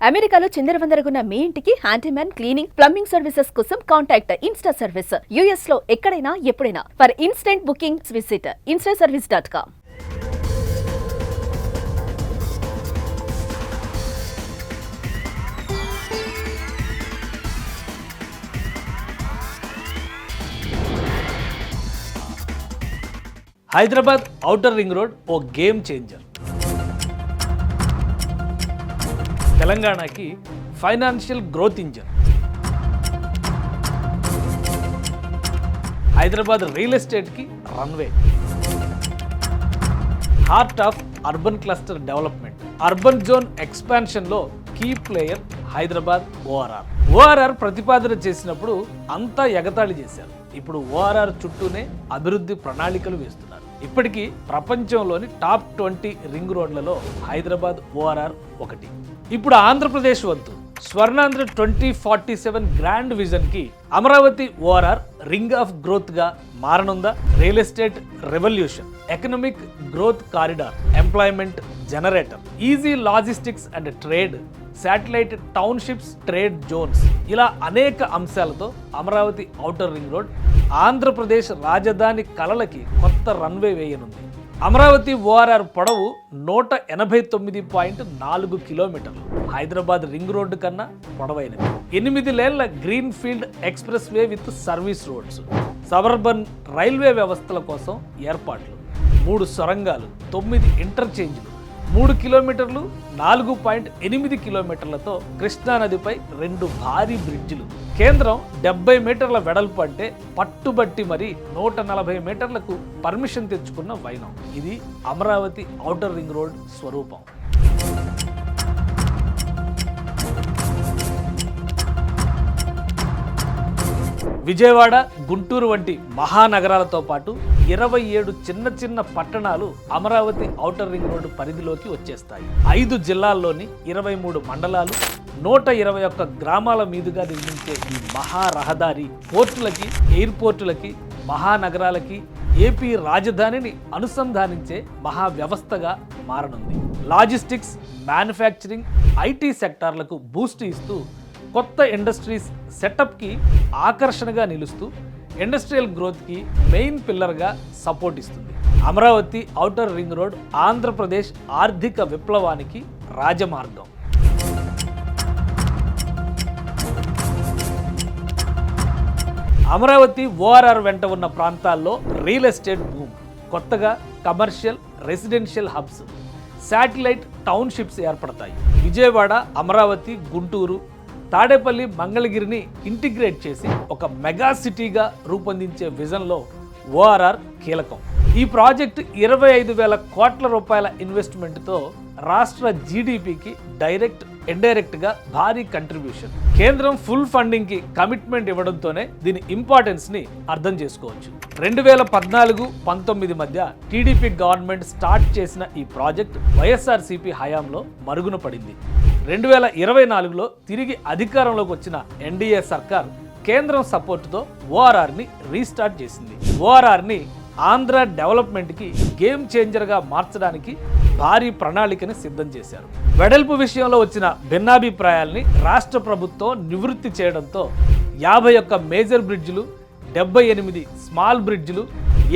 అమెరికాలో చిందరవందరగున్న మీ ఇంటికి హ్యాండీమ్యాన్, క్లీనింగ్, ప్లంబింగ్ సర్వీసెస్ కోసం కాంటాక్ట్ ఇన్స్టా సర్వీస్. యుఎస్ లో ఎక్కడైనా ఎప్పుడైనా. For instant bookings visit instaservice.com. Hyderabad outer ring road ఓ గేమ్ చేంజర్. తెలంగాణకి financial growth engine. Hyderabad real ఎస్టేట్కి runway. Heart of urban cluster development. Urban zone ఎక్స్పాన్షన్లో key player Hyderabad ORR. ORR ప్రతిపాదన చేసినప్పుడు అంతా ఎగతాళి చేశారు. ఇప్పుడు ఓఆర్ఆర్ చుట్టూనే అభివృద్ధి ప్రణాళికలు వేస్తున్నారు. ఇప్పటికీ ప్రపంచంలోని టాప్ 20 రింగ్ రోడ్లలో హైదరాబాద్ ఓఆర్ఆర్ ఒకటి. ఇప్పుడు ఆంధ్రప్రదేశ్ వంతు స్వర్ణాంధ్ర 2047 గ్రాండ్ విజన్ కి Amaravati ORR ring of growth గా మారనుందా? Real estate revolution, economic growth corridor, employment generator, easy logistics and trade, satellite townships, trade zones, ఇలా అనేక అంశాలతో Amaravati outer ring road Andhra Pradesh రాజధాని కలలకి కొత్త రన్వే వేయనుంది. అమరావతి ఓఆర్ఆర్ పొడవు 189.4 కిలోమీటర్లు. హైదరాబాద్ రింగ్ రోడ్డు కన్నా పొడవైనది. 8 లేన్ల green field expressway with service roads, suburban railway వ్యవస్థల కోసం ఏర్పాట్లు, 3 సొరంగాలు, 9 ఇంటర్చేంజ్లు, 3 కిలోమీటర్లు, 4.8 కిలోమీటర్లతో కృష్ణానదిపై 2 భారీ బ్రిడ్జిలు. కేంద్రం 70 మీటర్ల వెడల్పు అంటే పట్టుబట్టి మరి 140 మీటర్లకు పర్మిషన్ తెచ్చుకున్న వైనం. ఇది అమరావతి ఔటర్ రింగ్ రోడ్ స్వరూపం. విజయవాడ, గుంటూరు వంటి మహానగరాలతో పాటు 27 చిన్న చిన్న పట్టణాలు అమరావతి ఔటర్ రింగ్ రోడ్డు పరిధిలోకి వచ్చేస్తాయి. 5 జిల్లాల్లోని 23 మండలాలు, 121 గ్రామాల మీదుగా నిర్మించే ఈ మహారహదారి పోర్టులకి, ఎయిర్పోర్టులకి, మహానగరాలకి, ఏపీ రాజధానిని అనుసంధానించే మహా వ్యవస్థగా మారనుంది. లాజిస్టిక్స్, మ్యానుఫ్యాక్చరింగ్, ఐటీ సెక్టార్లకు బూస్ట్ ఇస్తూ కొత్త ఇండస్ట్రీస్ సెటప్కి ఆకర్షణగా నిలుస్తూ ఇండస్ట్రియల్ గ్రోత్కి మెయిన్ పిల్లర్గా సపోర్ట్ ఇస్తుంది. Amaravati outer ring road Andhra Pradesh ఆర్థిక విప్లవానికి రాజమార్గం. అమరావతి ఓఆర్ఆర్ వెంట ఉన్న ప్రాంతాల్లో రియల్ ఎస్టేట్ బూమ్. కొత్తగా commercial, residential hubs, satellite townships ఏర్పడతాయి. విజయవాడ, అమరావతి, గుంటూరు, తాడేపల్లి, మంగళగిరిని ఇంటిగ్రేట్ చేసి ఒక మెగా సిటీగా రూపొందించే విజన్లో ఓఆర్ఆర్ కీలకం. ఈ ప్రాజెక్టు 25,000 కోట్ల రూపాయల ఇన్వెస్ట్మెంట్తో రాష్ట్ర జీడిపికి డైరెక్ట్, ఇండైరెక్ట్గా భారీ కంట్రిబ్యూషన్. కేంద్రం ఫుల్ ఫండింగ్కి కమిట్మెంట్ ఇవ్వడంతోనే దీని ఇంపార్టెన్స్ని అర్థం చేసుకోవచ్చు. 2014-19 మధ్య టీడీపీ గవర్నమెంట్ స్టార్ట్ చేసిన ఈ ప్రాజెక్ట్ వైఎస్ఆర్సీపీ హయాంలో మరుగున పడింది. 2024లో తిరిగి అధికారంలోకి వచ్చిన ఎన్డీఏ సర్కార్ కేంద్రం సపోర్టుతో ఓఆర్ఆర్ని రీస్టార్ట్ చేసింది. ఓఆర్ఆర్ని ఆంధ్ర డెవలప్మెంట్కి గేమ్ చేంజర్గా మార్చడానికి భారీ ప్రణాళికని సిద్ధం చేశారు. వెడల్పు విషయంలో వచ్చిన భిన్నాభిప్రాయాల్ని రాష్ట్ర ప్రభుత్వం నివృత్తి చేయడంతో 51 మేజర్ బ్రిడ్జిలు, 78 స్మాల్ బ్రిడ్జిలు,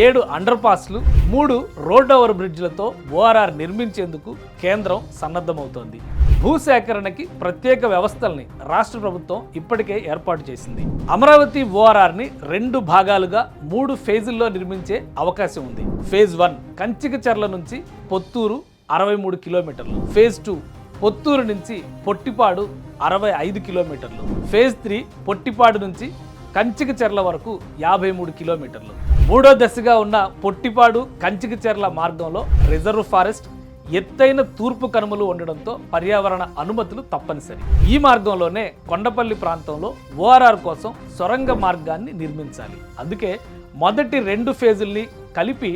7 అండర్ పాస్లు, 3 రోడ్ ఓవర్ బ్రిడ్జిలతో ఓఆర్ఆర్ నిర్మించేందుకు కేంద్రం సన్నద్ధమవుతోంది. భూసేకరణకి ప్రత్యేక వ్యవస్థల్ని రాష్ట్ర ప్రభుత్వం ఇప్పటికే ఏర్పాటు చేసింది. అమరావతి ఓఆర్ఆర్ని 2 భాగాలుగా 3 ఫేజుల్లో నిర్మించే అవకాశం ఉంది. ఫేజ్ 1 కంచికచర్ల నుంచి పొత్తూరు 63 కిలోమీటర్లు. ఫేజ్ 2 పొత్తూరు నుంచి పొట్టిపాడు 65 కిలోమీటర్లు. ఫేజ్ 3 పొట్టిపాడు నుంచి కంచికచర్ల వరకు 53 కిలోమీటర్లు. 3వ దశగా ఉన్న పొట్టిపాడు కంచికచర్ల మార్గంలో రిజర్వ్ ఫారెస్ట్, ఎత్తైన తూర్పు కనుమలు ఉండడంతో పర్యావరణ అనుమతులు తప్పనిసరి. ఈ మార్గంలోనే కొండపల్లి ప్రాంతంలో ఓఆర్ఆర్ కోసం సొరంగ మార్గాన్ని నిర్మించాలి. అందుకే మొదటి 2 ఫేజుల్ని కలిపి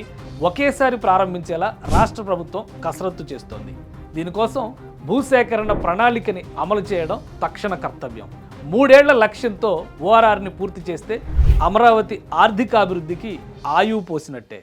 ఒకేసారి ప్రారంభించేలా రాష్ట్ర ప్రభుత్వం కసరత్తు చేస్తోంది. దీనికోసం భూసేకరణ ప్రణాళికని అమలు చేయడం తక్షణ కర్తవ్యం. 3 ఏళ్ల లక్ష్యంతో ఓఆర్ఆర్ని పూర్తి చేస్తే అమరావతి ఆర్థికాభివృద్ధికి ఆయువు పోసినట్టే.